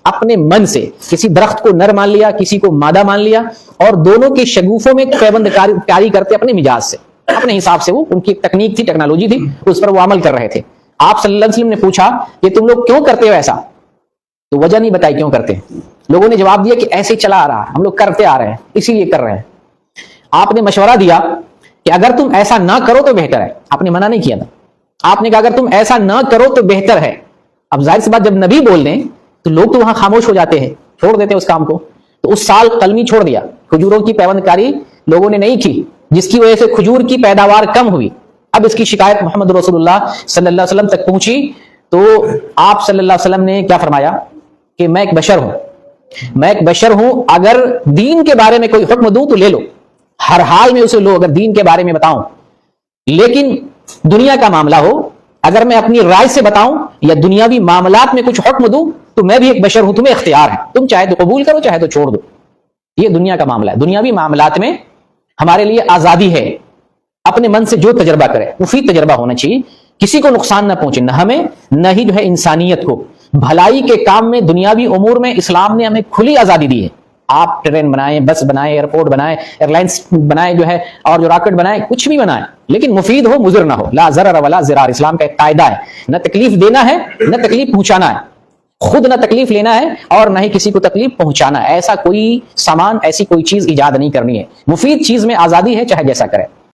اپنے من سے کسی درخت کو نر مان لیا، کسی کو مادہ مان لیا، اور دونوں کے شگوفوں میں پیوند کاری کرتے اپنے مزاج سے، اپنے حساب سے. وہ ان کی ایک تکنیک تھی، ٹیکنالوجی تھی، اس پر وہ عمل کر رہے تھے. آپ صلی اللہ علیہ وسلم نے پوچھا کہ تم لوگ کیوں کرتے ہو ایسا؟ تو وجہ نہیں بتائی کیوں کرتے. لوگوں نے جواب دیا کہ ایسے چلا آ رہا، ہم لوگ کرتے آ رہے ہیں، اسی لیے کر رہے ہیں. آپ نے مشورہ دیا کہ اگر تم ایسا نہ کرو تو بہتر ہے. آپ نے منع نہیں کیا تھا، آپ نے کہا اگر تم ایسا نہ کرو تو بہتر ہے. اب ظاہر سی بات جب نبی بول دیں تو لوگ تو وہاں خاموش ہو جاتے ہیں، چھوڑ دیتے ہیں اس کام کو. تو اس سال قلمی چھوڑ دیا، کھجوروں کی پیوند کاری لوگوں نے نہیں کی، جس کی وجہ سے کھجور کی پیداوار کم ہوئی. اب اس کی شکایت محمد رسول اللہ صلی اللہ علیہ وسلم تک پہنچی تو آپ صلی اللہ علیہ وسلم نے کیا فرمایا کہ میں ایک بشر ہوں، میں ایک بشر ہوں، اگر دین کے بارے میں کوئی حکم دوں تو لے لو، ہر حال میں اسے لو اگر دین کے بارے میں بتاؤں. لیکن دنیا کا معاملہ ہو، اگر میں اپنی رائے سے بتاؤں یا دنیاوی معاملات میں کچھ حکم دوں تو میں بھی ایک بشر ہوں، تمہیں اختیار ہے، تم چاہے تو قبول کرو چاہے تو چھوڑ دو. یہ دنیا کا معاملہ ہے. دنیاوی معاملات میں ہمارے لیے آزادی ہے، اپنے من سے جو تجربہ کرے، مفید تجربہ ہونا چاہیے، کسی کو نقصان نہ پہنچے، نہ ہمیں نہ ہی جو ہے انسانیت کو. بھلائی کے کام میں، دنیاوی امور میں اسلام نے ہمیں کھلی آزادی دی ہے. آپ ٹرین بنائیں، بس بنائیں، ایئرپورٹ بنائیں، ایئر لائنس بنائیں جو ہے، اور جو راکٹ بنائیں، کچھ بھی بنائیں، لیکن مفید ہو، مضر نہ ہو. لا ضرر ولا ضرار اسلام کا ایک قاعدہ ہے. نہ تکلیف دینا ہے نہ تکلیف پہنچانا ہے، خود نہ تکلیف لینا ہے اور نہ ہی کسی کو تکلیف پہنچانا ہے. ایسا کوئی سامان، ایسی کوئی چیز ایجاد نہیں کرنی ہے. مفید چیز میں آزادی ہے، چاہے جیسا کرے.